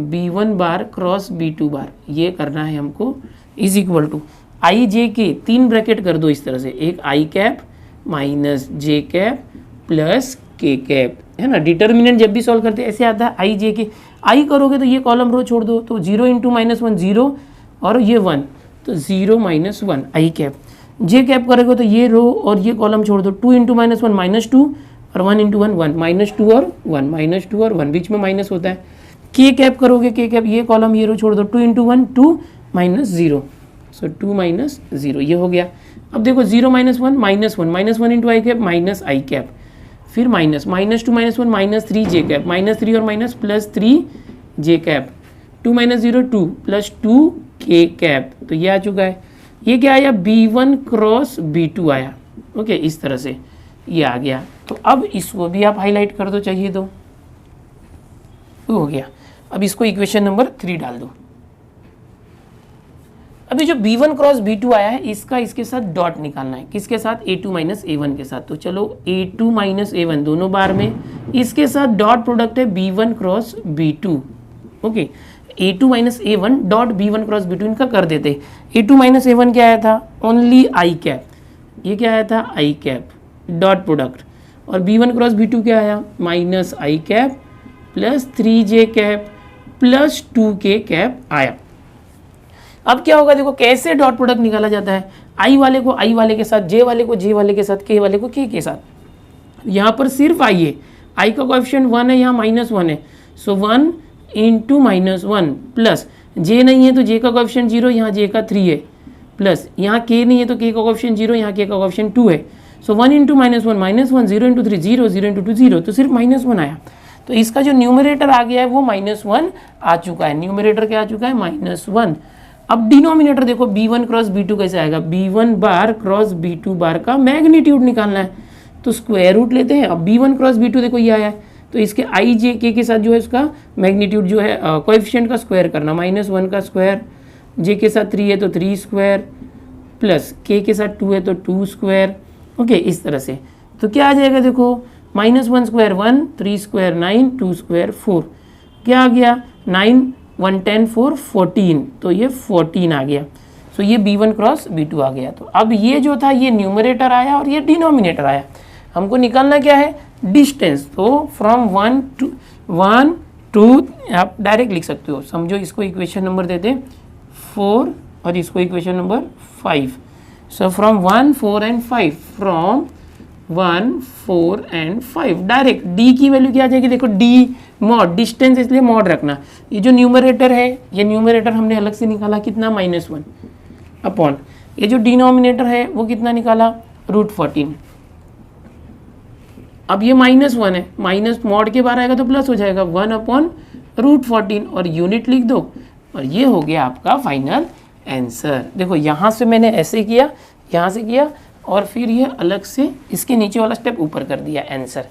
B1 बार क्रॉस B2 बार ये करना है हमको, इज इक्वल टू आई जे के 3 ब्रैकेट कर दो इस तरह से, एक आई कैप माइनस जे कैप प्लस के कैप, है ना। डिटर्मिनेंट जब भी सॉल्व करते हैं ऐसे आता है, आई जे के, आई करोगे तो ये कॉलम रो छोड़ दो, तो 0 इंटू -1 0 और ये 1 तो 0 -1 आई कैप, जे कैप करोगे तो ये रो और ये कॉलम छोड़ दो, 2 इंटू -1 -2 और 1 इंटू 1 1, -2 और 1 -2 और 1 बीच में माइनस होता है। के कैप करोगे, के कैप ये कॉलम ये रो छोड़ दो, 2 इंटू 1 2 -0, सो 2 -0 ये हो गया। अब देखो 0 -1 -1 into I cap minus I cap, फिर माइनस -2 -1 -3 जे कैप, -3 और माइनस +3 जे कैप, 2 -0 2 +2 के कैप, तो ये आ चुका है। ये क्या आया, B1 क्रॉस B2 आया, ओके इस तरह से ये आ गया। तो अब इसको भी आप हाईलाइट कर दो, चाहिए तो हो गया। अब इसको इक्वेशन नंबर 3 डाल दो। अभी जो B1 क्रॉस B2 आया है इसका इसके साथ डॉट निकालना है, किसके साथ, A2 माइनस A1 के साथ। तो चलो A2 माइनस A1 दोनों बार में, इसके साथ डॉट प्रोडक्ट है B1 cross B2, okay A2 minus A1 dot B1 cross B2 इनका कर देते। A2 माइनस A1 क्या आया था, ओनली आई कैप, ये क्या आया था, आई कैप डॉट प्रोडक्ट, और B1 क्रॉस B2 क्या आया, minus I cap plus 3j cap plus 2k cap आया। अब क्या होगा, देखो कैसे डॉट प्रोडक्ट निकाला जाता है, आई वाले को आई वाले के साथ, जे वाले को जे वाले के साथ, के वाले को के साथ। यहाँ पर सिर्फ आई है, आई का कोएफिशिएंट 1 है, यहाँ -1 है, सो 1 इंटू -1 प्लस जे नहीं है तो जे का कोएफिशिएंट 0, यहाँ जे का 3 है, प्लस यहाँ के नहीं है तो के का कोएफिशिएंट 0, यहाँ के का कोएफिशिएंट 2 है, सो 1 इंटू -1 -1 0 इंटू 3 0 0 इंटू 2 0, तो सिर्फ -1 आया। तो इसका जो न्यूमरेटर आ गया है वो -1 आ चुका है, न्यूमरेटर क्या आ चुका है -1। अब डिनोमिनेटर देखो b1 क्रॉस b2 कैसे आएगा, b1 बार क्रॉस b2 बार का मैग्नीट्यूड निकालना है, तो स्क्वायर रूट लेते हैं। अब b1 क्रॉस b2 देखो ये आया है, तो इसके i j k के साथ जो है उसका मैग्नीट्यूड जो है कोएफिशिएंट का स्क्वायर करना, -1 का स्क्वायर, j के साथ 3 है तो 3 स्क्वायर, प्लस k के साथ 2 है तो 2 स्क्वायर। ओके, इस तरह से तो क्या आ जाएगा देखो, -1 स्क्वायर 1, 3 स्क्वायर 9, 2 स्क्वायर 4, क्या आ गया 9 1 10 4 14, तो ये 14 आ गया। सो ये b1 क्रॉस b2 आ गया। तो अब ये जो था ये न्यूमरेटर आया और ये डिनोमिनेटर आया, हमको निकालना क्या है डिस्टेंस। तो फ्रॉम 1 to आप डायरेक्ट लिख सकते हो, समझो इसको इक्वेशन नंबर दे दें 4 और इसको equation number 5। So from 1 4 and 5, from 1 4 and 5 direct d की वैल्यू क्या आ जाएगी देखो, d मॉड, डिस्टेंस इसलिए मॉड रखना, ये जो न्यूमरेटर है ये न्यूमरेटर हमने अलग से निकाला कितना -1 अपॉन, ये जो डिनोमिनेटर है वो कितना निकाला √14। अब ये -1 है, माइनस मॉड के बाहर आएगा तो प्लस हो जाएगा 1 अपॉन √14 और यूनिट लिख दो और ये हो गया आपका फाइनल आंसर। देखो यहाँ से मैंने ऐसे किया, यहाँ से किया और फिर ये अलग से इसके नीचे वाला स्टेप ऊपर कर दिया आंसर।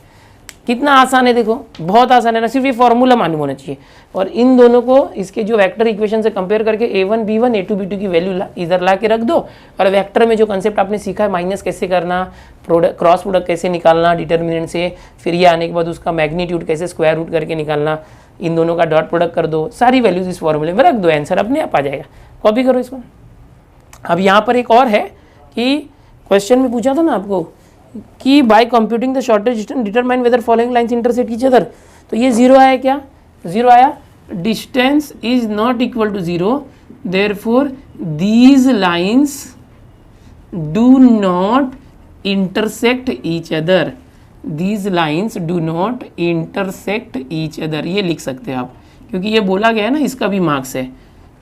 कितना आसान है देखो, बहुत आसान है ना, सिर्फ ये फॉर्मूला मालूम होना चाहिए और इन दोनों को इसके जो वेक्टर इक्वेशन से कंपेयर करके a1 b1 a2 b2 की वैल्यू इधर ला के रख दो और वेक्टर में जो कंसेप्ट आपने सीखा है माइनस कैसे करना, प्रोडक्ट क्रॉस प्रोडक्ट कैसे निकालना डिटर्मिनेंट से, फिर ये आने के बाद उसका मैग्नीट्यूड कैसे स्क्वायर रूट करके निकालना, इन दोनों का डॉट प्रोडक्ट कर दो, सारी वैल्यूज इस फॉर्मूले में रख दो, आंसर अपने आप आ जाएगा। कॉपी करो इसको। अब यहाँ पर एक और है कि क्वेश्चन में पूछा था ना आपको कि by computing the shortest distance determine whether following lines intersect each other, तो ये 0 आया, क्या 0 आया, distance is not equal to 0, therefore these lines do not intersect each other, these lines do not intersect each other, ये लिख सकते हैं आप, क्योंकि ये बोला गया है ना, इसका भी मार्क्स है,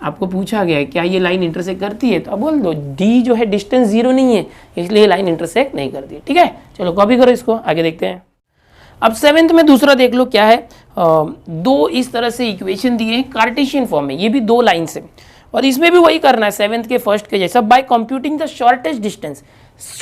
आपको पूछा गया है क्या ये लाइन इंटरसेक्ट करती है, तो अब बोल दो डी जो है डिस्टेंस 0 नहीं है इसलिए लाइन इंटरसेक्ट नहीं करती है। ठीक है, चलो कॉपी करो इसको, आगे देखते हैं। अब 7th में दूसरा देख लो क्या है, दो इस तरह से इक्वेशन दिए हैं कार्टेशियन फॉर्म में, ये भी 2 लाइन से, और इसमें भी वही करना है 7th के फर्स्ट के जैसा, by computing the shortest distance,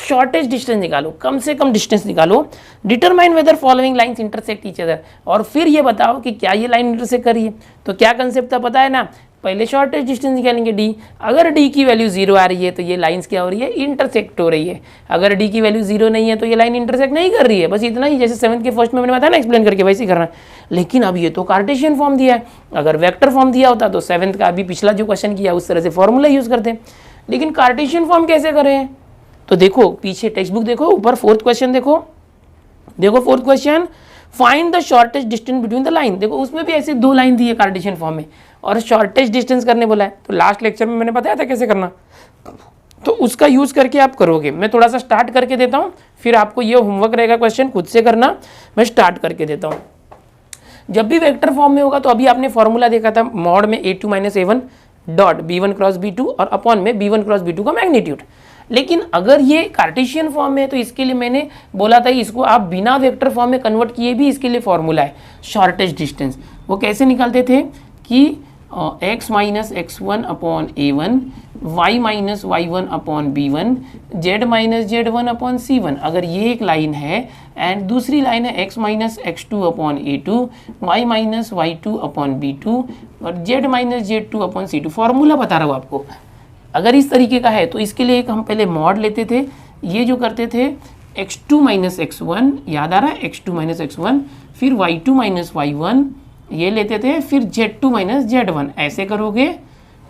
shortest distance निकालो, कम से कम डिस्टेंस निकालो, determine whether following lines intersect each other, और फिर ये बताओ कि क्या ये लाइन इंटरसेक्ट कर रही है। तो क्या कंसेप्ट था पता है ना, पहले शॉर्टेस्ट डिस्टेंस निकालेंगे d, अगर d की वैल्यू 0 आ रही है तो ये लाइंस क्या हो रही है इंटरसेक्ट हो रही है, अगर d की वैल्यू 0 नहीं है तो ये लाइन इंटरसेक्ट नहीं कर रही है, बस इतना ही, जैसे 7th के फर्स्ट में मैंने बताया ना एक्सप्लेन करके वैसे ही करना है। लेकिन अब ये तो कार्टेशियन फॉर्म दिया है, अगर वेक्टर फॉर्म दिया होता तो 7th का अभी पिछला जो क्वेश्चन किया उस तरह से फॉर्मूला यूज करते हैं, लेकिन कार्टेशियन फॉर्म कैसे करें, तो देखो पीछे टेक्स्ट बुक देखो, ऊपर 4th क्वेश्चन देखो, देखो 4th question, find the shortest distance between the line, देखो उसमें भी ऐसे 2 लाइन दी है कार्टेशियन फॉर्म में और शॉर्टेस्ट डिस्टेंस करने बोला है, तो लास्ट लेक्चर में मैंने बताया था कैसे करना, तो उसका यूज करके आप करोगे। मैं थोड़ा सा स्टार्ट करके देता हूँ, फिर आपको ये होमवर्क रहेगा क्वेश्चन खुद से करना, मैं स्टार्ट करके देता हूँ। जब भी वेक्टर फॉर्म में होगा तो अभी आपने फॉर्मूला देखा था मॉड में a2 - a1 dot b1 cross b2 और अपॉन में b1 क्रॉस b2 का मैग्नीट्यूड, लेकिन अगर ये कार्टेशियन फॉर्म में है तो इसके लिए मैंने बोला था इसको आप बिना वेक्टर फॉर्म में कन्वर्ट किए भी इसके लिए फॉर्मूला है शॉर्टेस्ट डिस्टेंस। वो कैसे निकालते थे कि x - x1 upon a1, y - y1 upon b1, z - z1 upon c1, अगर ये एक लाइन है एंड दूसरी लाइन है x - x2 upon a2, y - y2 upon b2 और z - z2 upon c2, formula बता रहा हूँ आपको। अगर इस तरीके का है तो इसके लिए एक हम पहले मॉड लेते थे, ये जो करते थे x2 - x1, याद आ रहा है x2 - x1, फिर y2 - y1 ये लेते थे, फिर z2 - z1 ऐसे करोगे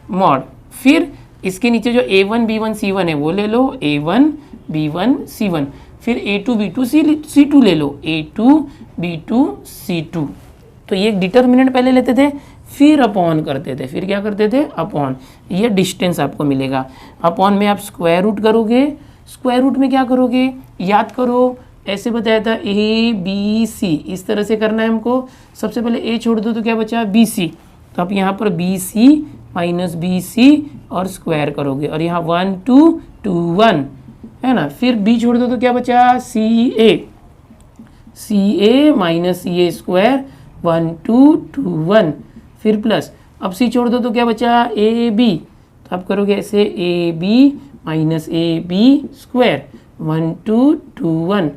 मॉड, फिर इसके नीचे जो a1 b1 c1 है वो ले लो, a1 b1 c1, फिर a2 b2 c2 ले लो, a2 b2 c2, तो ये डिटर्मिनेंट पहले लेते थे फिर अपॉन करते थे, फिर क्या करते थे अपॉन, ये डिस्टेंस आपको मिलेगा, अपॉन में आप स्क्वायर रूट करोगे, स्क्वायर रूट में क्या करोगे याद करो, ऐसे बताया था ए बी सी, इस तरह से करना है हमको, सबसे पहले ए छोड़ दो तो क्या बचा बी सी, तो आप यहाँ पर B C minus B C और स्क्वायर करोगे और यहाँ 1 2 2 1 है ना, फिर बी छोड़ दो तो क्या बचा सी ए माइनस सी ए स्क्वायर 1 2 2 1, फिर प्लस, अब सी छोड़ दो तो क्या बचा ए बी, तो आप करोगे ऐसे A B minus A B square 1 2 2 1।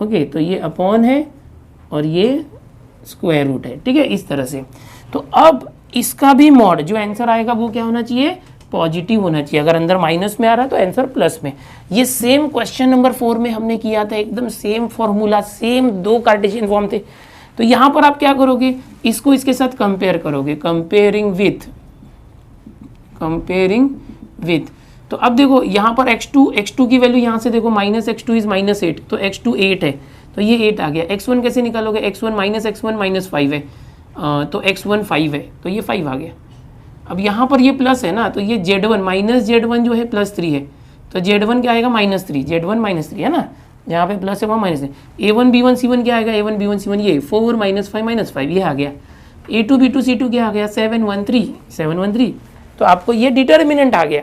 Okay, तो ये अपॉन है और ये स्क्वायर रूट है, ठीक है, इस तरह से। तो अब इसका भी मॉड जो आंसर आएगा वो क्या होना चाहिए, पॉजिटिव होना चाहिए। अगर अंदर माइनस में आ रहा है तो आंसर प्लस में। ये सेम क्वेश्चन नंबर 4 में हमने किया था, एकदम same formula, same 2 Cartesian form थे। तो यहाँ पर आप क्या करोगे, इसको इसके साथ कंपेयर करोगे, कंपेयरिंग विथ। तो अब देखो यहाँ पर x2 की वैल्यू यहाँ से देखो माइनस x2 इज -8, तो x2 8 है, तो ये 8 आ गया। x1 कैसे निकालोगे, x1 -5 है, तो x1 5 है, तो ये 5 आ गया। अब यहाँ पर ये प्लस है ना, तो ये z1 माइनस z1 जो है +3 है, तो z1 क्या आएगा -3, z1 -3 है ना, यहाँ पे प्लस है वहाँ माइनस है। a1 b1 c1 क्या आएगा, a1 b1 c1 ये 4 -5 -5 ये आ गया। a2 b2 c2 क्या आ गया 7 1 3, तो आपको ये डिटर्मिनेंट आ गया,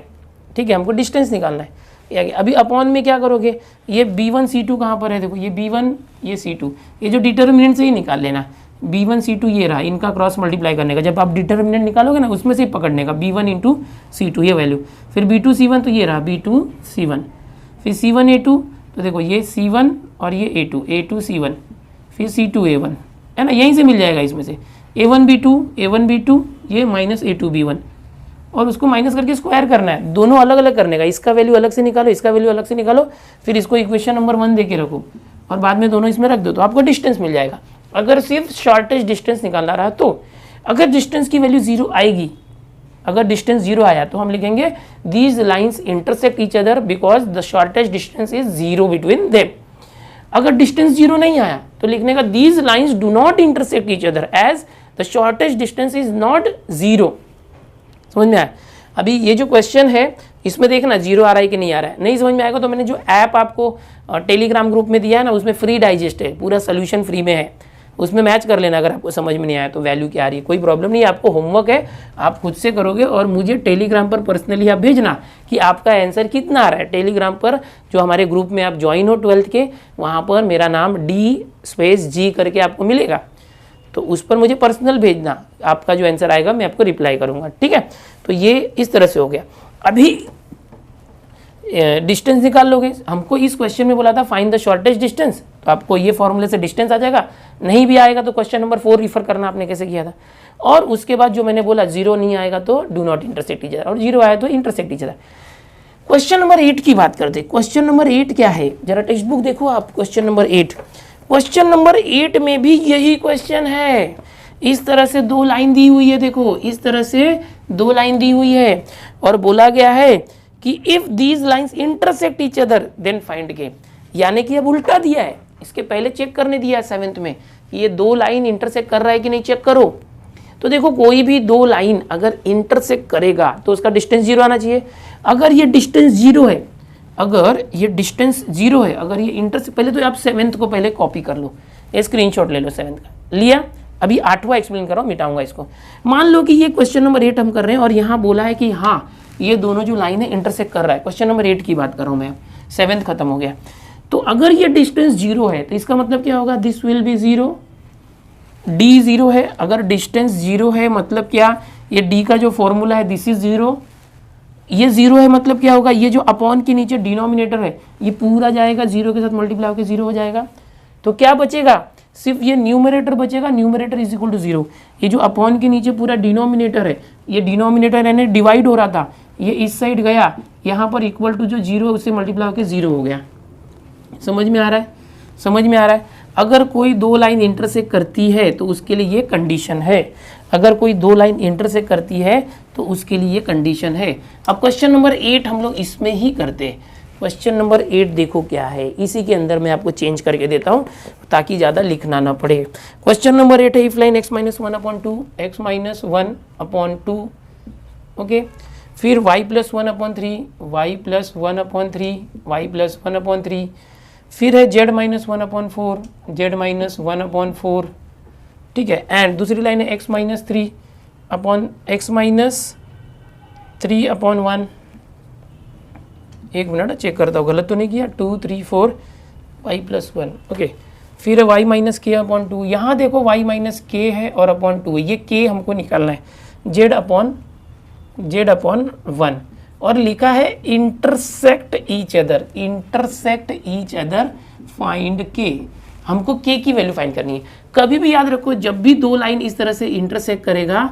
ठीक है, हमको डिस्टेंस निकालना है, ये आ गया। अभी अपॉन में क्या करोगे, ये b1 c2 कहाँ पर है, देखो ये b1 ये c2, ये जो डिटर्मिनेंट से ही निकाल लेना, b1 c2 ये रहा, इनका क्रॉस मल्टीप्लाई करने का, जब आप डिटर्मिनेंट निकालोगे ना उसमें से ही पकड़ने का, b1 × c2 ये वैल्यू, फिर b2 c1 तो ये रहा b2 c1, फिर c1 a2 तो देखो ये c1 और ये a2 c1, फिर c2 a1 है ना, यहीं से मिल जाएगा इसमें से a1 b2 ये माइनस a2 b1, और उसको माइनस करके स्क्वायर करना है, दोनों अलग अलग करने का, इसका वैल्यू अलग से निकालो, इसका वैल्यू अलग से निकालो, फिर इसको इक्वेशन नंबर 1 दे के रखो और बाद में दोनों इसमें रख दो, तो आपको डिस्टेंस मिल जाएगा। अगर सिर्फ शॉर्टेज डिस्टेंस निकालना रहा तो अगर डिस्टेंस की वैल्यू 0 आएगी, अगर डिस्टेंस 0 आया तो हम लिखेंगे these lines intersect each other because the shortest distance is 0 between them. अगर डिस्टेंस 0 नहीं आया तो लिखने का these lines do not intersect each other as the shortest distance is not 0। समझ में आया? अभी ये जो क्वेश्चन है इसमें देखना 0 आ रहा है कि नहीं आ रहा है, नहीं समझ में आएगा तो मैंने जो ऐप आपको टेलीग्राम ग्रुप में दिया है ना, उसमें फ्री डाइजेस्ट है, पूरा सोल्यूशन फ्री में है, उसमें मैच कर लेना। अगर आपको समझ में नहीं आया तो वैल्यू क्या आ रही है, कोई प्रॉब्लम नहीं है, आपको होमवर्क है, आप खुद से करोगे और मुझे टेलीग्राम पर पर्सनली आप भेजना कि आपका आंसर कितना आ रहा है। टेलीग्राम पर जो हमारे ग्रुप में आप ज्वाइन हो 12th के, वहाँ पर मेरा नाम D_G करके आपको मिलेगा, तो उस पर मुझे पर्सनल भेजना, आपका जो आंसर आएगा मैं आपको रिप्लाई करूँगा, ठीक है। तो ये इस तरह से हो गया। अभी डिस्टेंस निकाल लोगे, हमको इस क्वेश्चन में बोला था फाइंड द शॉर्टेज डिस्टेंस, तो आपको ये फॉर्मूले से डिस्टेंस आ जाएगा। नहीं भी आएगा तो क्वेश्चन नंबर 4 रिफर करना, आपने कैसे किया था। और उसके बाद जो मैंने बोला 0 नहीं आएगा तो do not intersect each other, और 0 आया तो intersect each other. Question number 8 की बात करते। क्वेश्चन नंबर 8 क्या है, जरा टेक्स्ट बुक देखो आप। क्वेश्चन नंबर 8, क्वेश्चन नंबर 8 में भी यही क्वेश्चन है। इस तरह से 2 लाइन दी हुई है, देखो इस तरह से 2 लाइन दी हुई है और बोला गया है कि if these lines intersect each other than find के, यानी कि अब उल्टा दिया है, इसके पहले चेक करने दिया है 7th में, ये 2 लाइन इंटरसेक्ट कर रहा है कि नहीं चेक करो। तो देखो कोई भी 2 लाइन अगर इंटरसेक्ट करेगा तो उसका डिस्टेंस 0 आना चाहिए। अगर ये डिस्टेंस 0 है, अगर ये डिस्टेंस 0 है, अगर ये इंटरसेक्ट, पहले तो आप 7th को पहले कॉपी कर लो, ये स्क्रीनशॉट ले लो 7th का, लिया। अभी 8वां एक्सप्लेन कर रहा हूँ, मिटाऊंगा इसको। मान लो कि ये क्वेश्चन नंबर 8 हम कर रहे हैं और यहाँ बोला है कि हाँ ये दोनों जो लाइन है इंटरसेक्ट कर रहा है। क्वेश्चन नंबर 8 की बात कर रहा हूँ मैं, 7th खत्म हो गया। तो अगर ये डिस्टेंस 0 है तो इसका मतलब क्या होगा, दिस विल बी 0, d 0 है। अगर डिस्टेंस 0 है मतलब क्या, ये d का जो फॉर्मूला है दिस इज 0, ये 0 है मतलब क्या होगा, ये जो अपॉन के नीचे डिनोमिनेटर है ये पूरा जाएगा 0 के साथ मल्टीप्लाई होकर 0 हो जाएगा। तो क्या बचेगा, सिर्फ ये न्यूमरेटर बचेगा, न्यूमरेटर इज इक्वल टू 0। ये जो अपॉन के नीचे पूरा डिनोमिनेटर है, ये डिनोमिनेटर यानी डिवाइड हो रहा था, ये इस साइड गया, यहाँ पर इक्वल टू जो 0 उससे मल्टीप्लाई होकर 0 हो गया। समझ में आ रहा है, समझ में आ रहा है। अगर कोई 2 लाइन इंटरसेक्ट करती है तो उसके लिए ये कंडीशन है, अगर कोई 2 लाइन इंटरसेक्ट करती है तो उसके लिए ये कंडीशन है। अब क्वेश्चन नंबर 8 हम लोग इसमें ही करते हैं। क्वेश्चन नंबर 8 देखो क्या है, इसी के अंदर मैं आपको चेंज करके देता हूँ ताकि ज़्यादा लिखना ना पड़े। क्वेश्चन नंबर 8 है if line x - 1/2, x - 1/2, okay, फिर y + 1/3, y + 1/3, y + 1/3, फिर है z - 1/4, z - 1/4, ठीक है। एंड दूसरी लाइन है x - 3/1, एक मिनट चेक करता हूँ गलत तो नहीं किया, 2 3 4 y + 1, ओके। फिर y माइनस के अपॉन 2, यहाँ देखो y माइनस के है और अपॉन 2 है, ये k हमको निकालना है, z अपॉन 1, और लिखा है intersect each other find k। हमको k की वैल्यू फाइंड करनी है। कभी भी याद रखो जब भी दो लाइन इस तरह से इंटरसेक्ट करेगा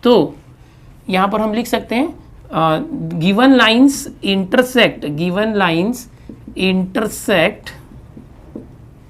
तो यहाँ पर हम लिख सकते हैं गिवन लाइंस इंटरसेक्ट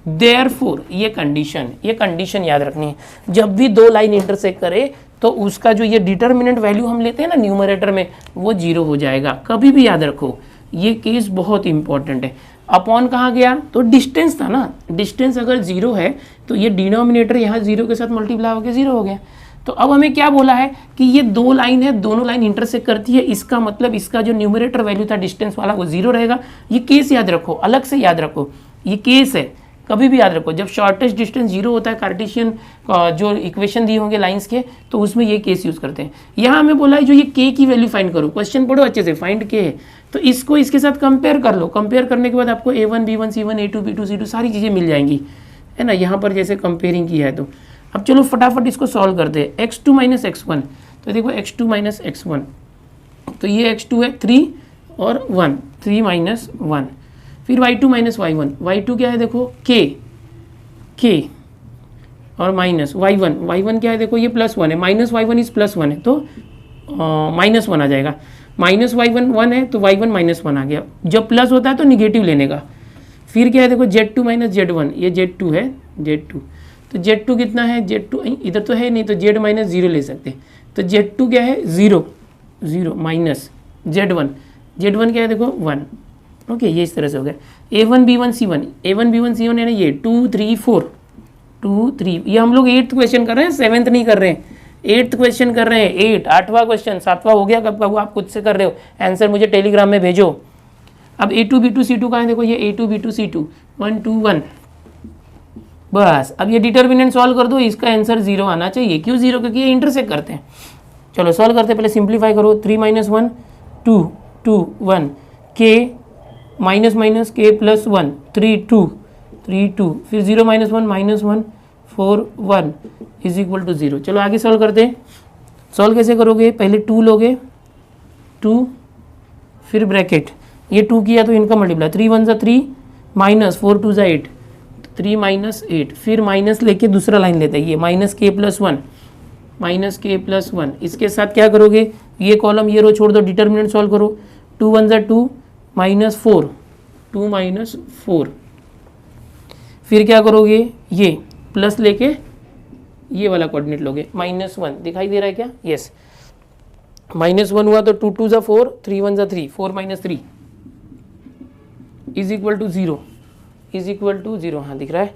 देयरफॉर, ये कंडीशन याद रखनी है। जब भी दो लाइन इंटरसेक्ट करे तो उसका जो ये डिटर्मिनेंट वैल्यू हम लेते हैं ना न्यूमरेटर में, वो 0 हो जाएगा। कभी भी याद रखो, ये केस बहुत इंपॉर्टेंट है। अपॉन कहाँ गया, तो डिस्टेंस था ना, डिस्टेंस अगर 0 है तो ये डिनोमिनेटर यहाँ 0 के साथ मल्टीप्लाई होकर 0 हो गया। तो अब हमें क्या बोला है कि ये दो लाइन है, दोनों लाइन इंटरसेक्ट करती है, इसका मतलब इसका जो न्यूमरेटर वैल्यू था डिस्टेंस वाला वो 0 रहेगा। ये केस याद रखो, अलग से याद रखो, ये केस है। कभी भी याद रखो जब शॉर्टेस्ट डिस्टेंस 0 होता है, कार्टेशियन जो इक्वेशन दिए होंगे लाइंस के, तो उसमें ये केस यूज करते हैं। यहाँ हमें बोला है जो ये के की वैल्यू फाइंड करो, क्वेश्चन पढ़ो अच्छे से, फाइंड के है तो इसको इसके साथ कंपेयर कर लो। कंपेयर करने के बाद आपको A1 B1 C1 A2 B2 C2 सारी चीज़ें मिल जाएंगी, है ना, यहाँ पर जैसे कंपेयरिंग की है। तो अब चलो फटाफट इसको सॉल्व करते हैं। x2 माइनस x1, तो देखो x2 माइनस x1, तो ये x2 है 3 और 1, 3 माइनस 1। फिर y2 माइनस y1, y2 क्या है देखो k और माइनस y1 क्या है देखो ये +1 है, माइनस y1 इज +1 है तो -1 आ जाएगा। माइनस y1 1 है तो y1 -1 आ गया। जब प्लस होता है तो निगेटिव लेने का। फिर क्या है देखो z2 माइनस z1, ये z2 है, z2 तो z2 कितना है, z2 इधर तो है नहीं तो z माइनस 0 ले सकते हैं। तो z2 क्या है 0 माइनस z1 क्या है देखो 1। ओके, ये इस तरह से हो गया। A1 B1 C1 है ना, ये 2 3 4 2 3, ये हम लोग 8th क्वेश्चन कर रहे हैं, 7th नहीं कर रहे हैं, 8th क्वेश्चन कर रहे हैं। 8वां क्वेश्चन, 7वां हो गया कब का, वो आप खुद से कर रहे हो। आंसर मुझे टेलीग्राम में भेजो। अब A2 B2 C2 कहाँ है देखो, ये A2 B2 C2 1 2 1, बस। अब ये डिटर्मिनेंट सॉल्व कर दो, इसका आंसर 0 आना चाहिए। क्यों 0, क्योंकि ये इंटरसेक्ट करते हैं। चलो सॉल्व करते हैं, पहले सिंप्लीफाई करो। 3 minus 1 2 2 1 k minus minus k plus 1 3 2 3 2, फिर 0 माइनस 1 -1 4 1 इज इक्वल टू 0। चलो आगे सॉल्व करते हैं। सॉल्व कैसे करोगे, पहले 2 लोगे, 2 फिर ब्रैकेट, ये 2 किया तो इनका मल्टीप्लाई, 3 1 = 3 माइनस 4 2 = 8, 3 माइनस 8, फिर माइनस लेके दूसरा लाइन लेते हैं, ये -k + 1 इसके साथ क्या करोगे, ये कॉलम ये रो छोड़ दो, डिटर्मिनेंट सॉल्व करो। 2 1 = 2 -4 2 - 4, फिर क्या करोगे, ये प्लस लेके ये वाला कोऑर्डिनेट लोगे, -1 दिखाई दे रहा है क्या, यस, -1 हुआ तो 2 2 = 4 3 1 = 3 4 - 3 इज इक्वल टू 0 हाँ दिख रहा है।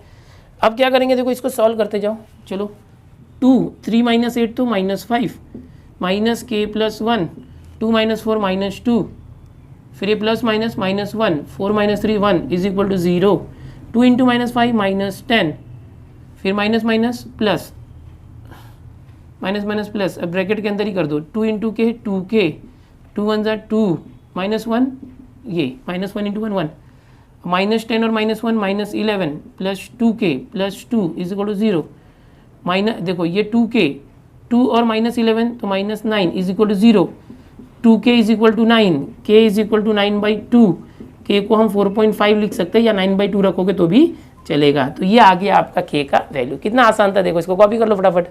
अब क्या करेंगे देखो, इसको सॉल्व करते जाओ। चलो 2 3 - 8 तो -5 -k + 1 2 - 4 -2, फिर ये plus minus -1 4 - 3 1 is equal to 0, 2 × -5 -10, फिर माइनस माइनस प्लस प्लस, अब ब्रैकेट के अंदर ही कर दो। 2 × k 2k 2 1 = 2 -1, ये -1 × 1 1, -10 और -1 -11 plus 2k + 2 is equal to 0। देखो ये 2k 2 और -11 तो -9 is equal to 0। 2k is equal to 9, k is equal to 9/2, k को हम 4.5 लिख सकते हैं या 9/2 रखोगे तो भी चलेगा। तो ये आ गया आपका k का वैल्यू। कितना आसान था, देखो इसको कॉपी कर लो फटाफट।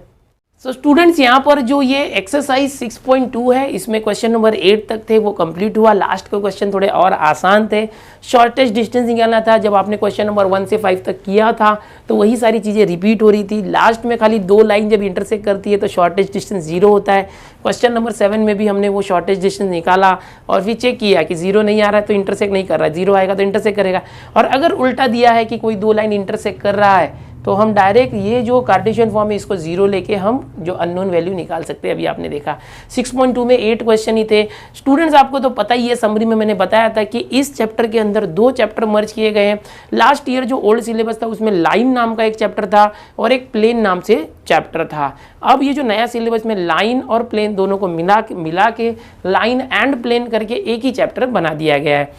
सो स्टूडेंट्स, यहाँ पर जो ये एक्सरसाइज 6.2 है, इसमें क्वेश्चन नंबर 8 तक थे वो कंप्लीट हुआ। लास्ट के क्वेश्चन थोड़े और आसान थे। शॉर्टेस्ट डिस्टेंस निकालना था। जब आपने क्वेश्चन नंबर 1 से 5 तक किया था तो वही सारी चीज़ें रिपीट हो रही थी। लास्ट में खाली 2 लाइन जब इंटरसेक्ट करती है तो शॉर्टेस्ट डिस्टेंस 0 होता है। क्वेश्चन नंबर 7 में भी हमने वो शॉर्टेस्ट डिस्टेंस निकाला और फिर चेक किया कि 0 नहीं आ रहा है तो इंटरसेक्ट नहीं कर रहा है, 0 आएगा तो इंटरसेक्ट करेगा। और अगर उल्टा दिया है कि कोई 2 लाइन इंटरसेक्ट कर रहा है तो हम डायरेक्ट ये जो कार्टेशियन फॉर्म है इसको 0 लेके हम जो अननोन वैल्यू निकाल सकते हैं। अभी आपने देखा 6.2 में 8 क्वेश्चन ही थे। स्टूडेंट्स, आपको तो पता ही है, समरी में मैंने बताया था कि इस चैप्टर के अंदर 2 चैप्टर मर्ज किए गए हैं। लास्ट ईयर जो ओल्ड सिलेबस था उसमें लाइन नाम का एक चैप्टर था और एक प्लेन नाम से चैप्टर था। अब ये जो नया सिलेबस में लाइन और प्लेन दोनों को मिला के लाइन एंड प्लेन करके एक ही चैप्टर बना दिया गया है।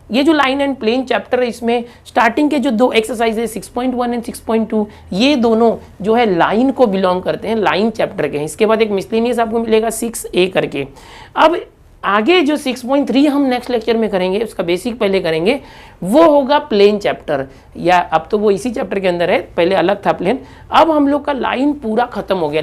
ये जो लाइन एंड प्लेन चैप्टर है इसमें स्टार्टिंग के जो दो एक्सरसाइज है 6.1 एंड 6.2 ये दोनों जो है लाइन को बिलोंग करते हैं, लाइन चैप्टर के हैं। इसके बाद एक मिसलेनियस आपको मिलेगा 6A करके। अब आगे जो 6.3 हम नेक्स्ट लेक्चर में करेंगे, उसका बेसिक पहले करेंगे, वो होगा प्लेन चैप्टर, या अब तो वो इसी चैप्टर के अंदर है, पहले अलग था प्लेन। अब हम लोग का लाइन पूरा खत्म हो गया,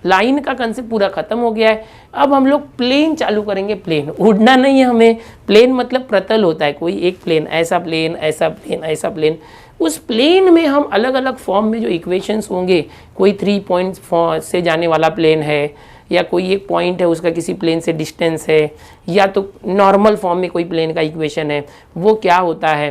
लाइन का कंसेप्ट पूरा खत्म हो गया है। अब हम लोग प्लेन चालू करेंगे। प्लेन उड़ना नहीं है हमें, प्लेन मतलब प्रतल होता है, कोई एक प्लेन, ऐसा प्लेन, ऐसा प्लेन, ऐसा प्लेन। उस प्लेन में हम अलग अलग फॉर्म में जो इक्वेशंस होंगे, कोई 3 पॉइंट्स से जाने वाला प्लेन है, या कोई एक पॉइंट है उसका किसी प्लेन से डिस्टेंस है, या तो नॉर्मल फॉर्म में कोई प्लेन का इक्वेशन है, वो क्या होता है,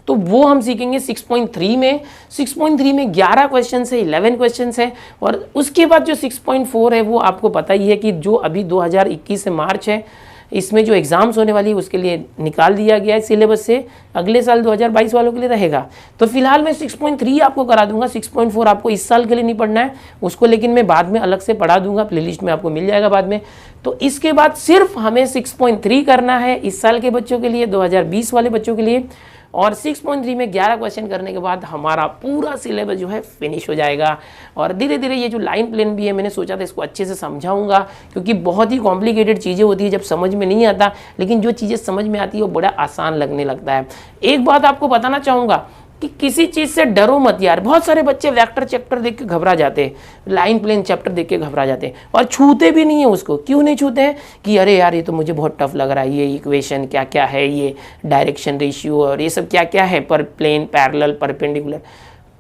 तो वो हम सीखेंगे 6.3 में। 6.3 में 11 क्वेश्चन है, 11 क्वेश्चन है। और उसके बाद जो 6.4 है वो आपको पता ही है कि जो अभी 2021 से मार्च है, इसमें जो एग्ज़ाम्स होने वाली है उसके लिए निकाल दिया गया है सिलेबस से, अगले साल 2022 वालों के लिए रहेगा। तो फिलहाल मैं 6.3 आपको करा दूंगा, 6.4 आपको इस साल के लिए नहीं पढ़ना है उसको, लेकिन मैं बाद में अलग से पढ़ा दूंगा, प्लेलिस्ट में आपको मिल जाएगा बाद में। तो इसके बाद सिर्फ हमें 6.3 करना है इस साल के बच्चों के लिए, 2020 वाले बच्चों के लिए। और 6.3 में 11 क्वेश्चन करने के बाद हमारा पूरा सिलेबस जो है फिनिश हो जाएगा। और धीरे धीरे ये जो लाइन प्लेन भी है, मैंने सोचा था इसको अच्छे से समझाऊंगा, क्योंकि बहुत ही कॉम्प्लिकेटेड चीज़ें होती है, जब समझ में नहीं आता, लेकिन जो चीज़ें समझ में आती है वो बड़ा आसान लगने लगता है। एक बात आपको बताना चाहूँगा कि किसी चीज़ से डरो मत यार। बहुत सारे बच्चे वेक्टर चैप्टर देख के घबरा जाते हैं, लाइन प्लेन चैप्टर देख के घबरा जाते हैं, और छूते भी नहीं है उसको। क्यों नहीं छूते हैं कि अरे यार ये तो मुझे बहुत टफ लग रहा है, ये इक्वेशन क्या क्या है, ये डायरेक्शन रेशियो और ये सब क्या क्या है, पर प्लेन, पैरेलल, परपेंडिकुलर,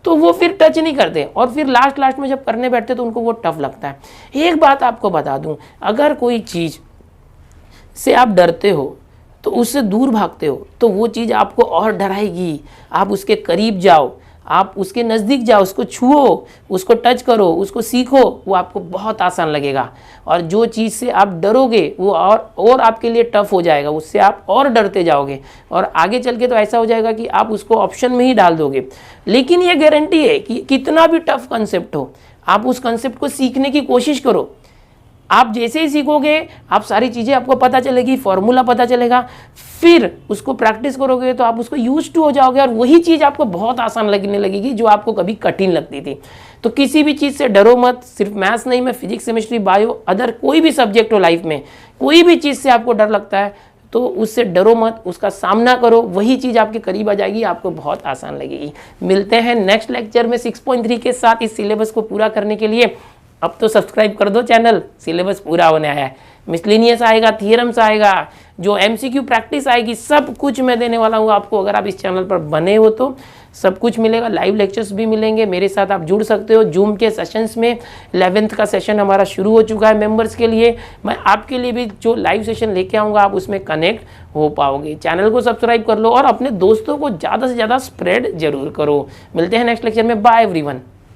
तो वो फिर टच नहीं करते। और फिर लास्ट में जब करने बैठते तो उनको वो टफ लगता है। एक बात आपको बता दूँ, अगर कोई चीज़ से आप डरते हो तो उससे दूर भागते हो, तो वो चीज़ आपको और डराएगी। आप उसके करीब जाओ, आप उसके नज़दीक जाओ, उसको छुओ, उसको टच करो, उसको सीखो, वो आपको बहुत आसान लगेगा। और जो चीज़ से आप डरोगे वो और आपके लिए टफ हो जाएगा, उससे आप और डरते जाओगे, और आगे चल के तो ऐसा हो जाएगा कि आप उसको ऑप्शन में ही डाल दोगे। लेकिन ये गारंटी है कि कितना भी टफ कंसेप्ट हो, आप उस कंसेप्ट को सीखने की कोशिश करो। आप जैसे ही सीखोगे, आप सारी चीज़ें आपको पता चलेगी, फॉर्मूला पता चलेगा, फिर उसको प्रैक्टिस करोगे तो आप उसको यूज टू हो जाओगे, और वही चीज़ आपको बहुत आसान लगने लगेगी जो आपको कभी कठिन लगती थी। तो किसी भी चीज़ से डरो मत, सिर्फ मैथ्स नहीं, मैं फिजिक्स, केमिस्ट्री, बायो, अदर कोई भी सब्जेक्ट हो लाइफ में, कोई भी चीज़ से आपको डर लगता है तो उससे डरो मत, उसका सामना करो, वही चीज़ आपके करीब आ जाएगी, आपको बहुत आसान लगेगी। मिलते हैं नेक्स्ट लेक्चर में 6.3 के साथ इस सिलेबस को पूरा करने के लिए। अब तो सब्सक्राइब कर दो चैनल, सिलेबस पूरा होने आया है। मिसलेनियस आएगा, थियरम्स आएगा, जो एमसीक्यू प्रैक्टिस आएगी, सब कुछ मैं देने वाला हूँ आपको। अगर आप इस चैनल पर बने हो तो सब कुछ मिलेगा, लाइव लेक्चर्स भी मिलेंगे, मेरे साथ आप जुड़ सकते हो जूम के सेशंस में। 11th का सेशन हमारा शुरू हो चुका है मेंबर्स के लिए। मैं आपके लिए भी जो लाइव सेशन लेके आऊँगा आप उसमें कनेक्ट हो पाओगे। चैनल को सब्सक्राइब कर लो और अपने दोस्तों को ज़्यादा से ज़्यादा स्प्रेड जरूर करो। मिलते हैं नेक्स्ट लेक्चर में, बाय एवरीवन।